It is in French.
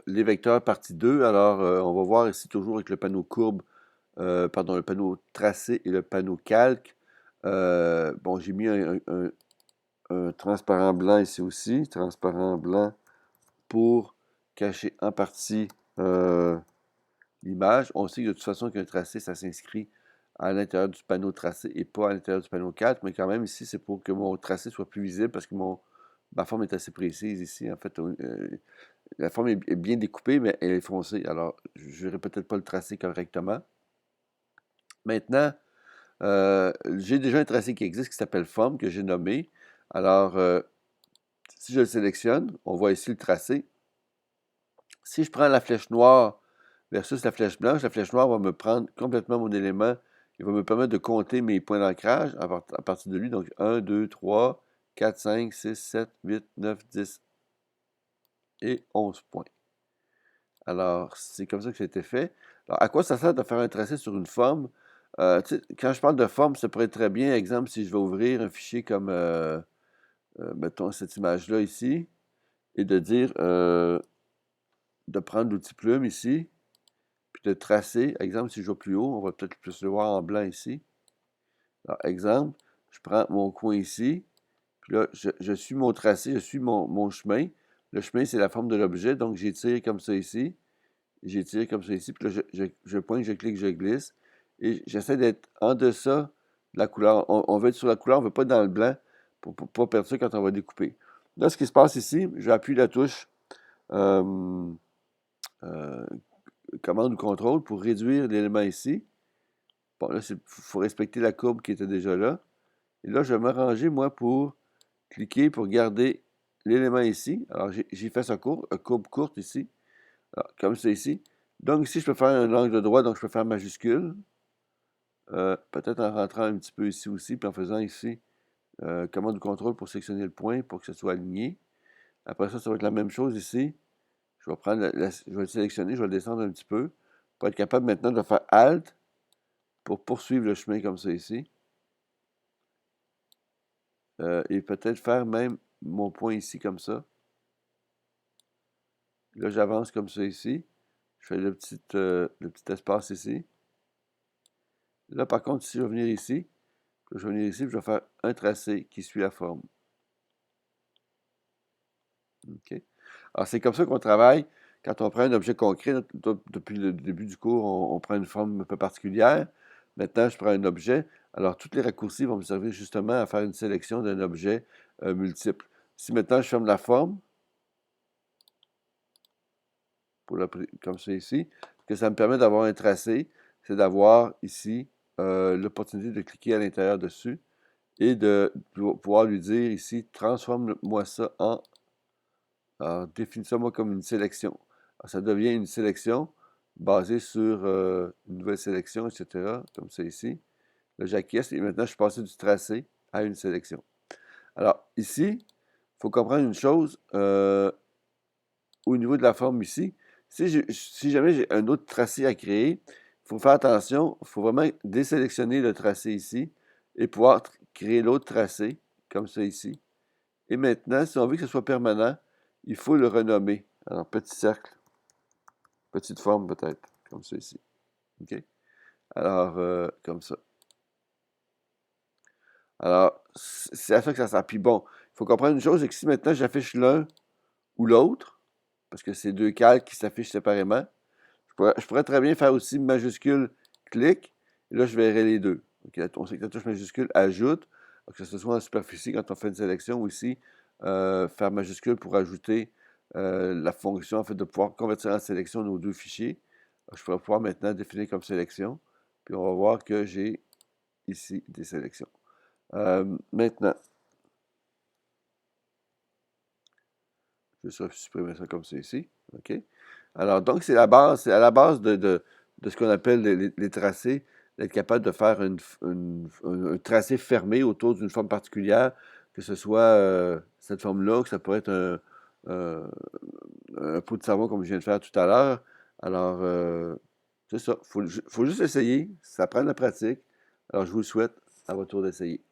les vecteurs partie 2. Alors, on va voir ici toujours avec le panneau courbe, pardon, le panneau tracé et le panneau calque. Bon, j'ai mis un transparent blanc ici aussi, transparent blanc pour cacher en partie l'image. On sait que de toute façon qu'un tracé, ça s'inscrit à l'intérieur du panneau tracé et pas à l'intérieur du panneau calque, mais quand même ici, c'est pour que mon tracé soit plus visible parce que ma forme est assez précise ici. En fait, la forme est bien découpée, mais elle est foncée. Alors, je n'aurai peut-être pas le tracé correctement. Maintenant, j'ai déjà un tracé qui existe qui s'appelle forme, que j'ai nommé. Alors, si je le sélectionne, on voit ici le tracé. Si je prends la flèche noire versus la flèche blanche va me prendre complètement mon élément. Il va me permettre de compter mes points d'ancrage à partir de lui. Donc, 1, 2, 3, 4, 5, 6, 7, 8, 9, 10 et 11 points. Alors, c'est comme ça que ça a été fait. Alors, à quoi ça sert de faire un tracé sur une forme? Quand je parle de forme, ça pourrait être très bien, exemple, si je vais ouvrir un fichier comme, mettons, cette image-là ici, et de dire, de prendre l'outil plume ici, puis de tracer. Exemple, si je vais plus haut, on va peut-être plus le voir en blanc ici. Alors, exemple, je prends mon coin ici, puis là, je suis mon tracé, je suis mon chemin. Le chemin, c'est la forme de l'objet, donc j'étire comme ça ici. J'étire comme ça ici, puis là, je pointe, je clique, je glisse. Et j'essaie d'être en deçà de la couleur. On veut être sur la couleur, on ne veut pas être dans le blanc pour ne pas perdre ça quand on va découper. Là, ce qui se passe ici, j'appuie la touche euh, euh, commande ou contrôle pour réduire l'élément ici. Bon, là, il faut respecter la courbe qui était déjà là. Et là, je vais m'arranger, moi, pour cliquer pour garder l'élément ici. Alors, j'ai fait ça courbe courte ici. Alors, comme c'est ici. Donc, ici, je peux faire un angle droit, donc je peux faire majuscule. Peut-être en rentrant un petit peu ici aussi, puis en faisant ici commande ou contrôle pour sélectionner le point, pour que ce soit aligné. Après ça, ça va être la même chose ici. Je vais prendre je vais le sélectionner, je vais le descendre un petit peu pour être capable maintenant de faire Alt pour poursuivre le chemin comme ça ici. Et peut-être faire même mon point ici comme ça. Là, j'avance comme ça ici. Je fais le petit espace ici. Là, par contre, si je vais venir ici, je vais venir ici, je vais faire un tracé qui suit la forme. OK? Alors, c'est comme ça qu'on travaille quand on prend un objet concret. Depuis le début du cours, on prend une forme un peu particulière. Maintenant, je prends un objet. Alors, tous les raccourcis vont me servir justement à faire une sélection d'un objet multiple. Si maintenant je ferme la forme, comme ça ici, ce que ça me permet d'avoir un tracé, c'est d'avoir ici l'opportunité de cliquer à l'intérieur dessus et de pouvoir lui dire ici, transforme-moi ça en alors, définis ça moi comme une sélection. Alors, ça devient une sélection basée sur une nouvelle sélection, etc., comme ça ici. Là, j'acquiesce et maintenant, je suis passé du tracé à une sélection. Alors, ici, il faut comprendre une chose au niveau de la forme ici. Si jamais j'ai un autre tracé à créer, il faut faire attention, il faut vraiment désélectionner le tracé ici et pouvoir créer l'autre tracé, comme ça ici. Et maintenant, si on veut que ce soit permanent, il faut le renommer. Alors, petit cercle, petite forme peut-être, comme ça ici. OK? Alors, comme ça. Alors, c'est à ça que ça sert. Puis bon, il faut comprendre une chose, c'est que si maintenant j'affiche l'un ou l'autre, parce que c'est deux calques qui s'affichent séparément, je pourrais très bien faire aussi majuscule, clic, et là, je verrai les deux. OK? On sait que la touche majuscule ajoute, que ce soit en superficie quand on fait une sélection, ou ici, faire majuscule pour ajouter la fonction, en fait, de pouvoir convertir en sélection nos deux fichiers. Je pourrais pouvoir maintenant définir comme sélection, puis on va voir que j'ai ici des sélections. Maintenant, je vais supprimer ça comme ça ici. OK? Alors, donc, c'est à la base de ce qu'on appelle les tracés, d'être capable de faire un tracé fermé autour d'une forme particulière, que ce soit cette forme-là, que ça pourrait être un, un pot de savon comme je viens de faire tout à l'heure. Alors, c'est ça. Faut juste essayer. Ça prend de la pratique. Alors, je vous le souhaite à votre tour d'essayer.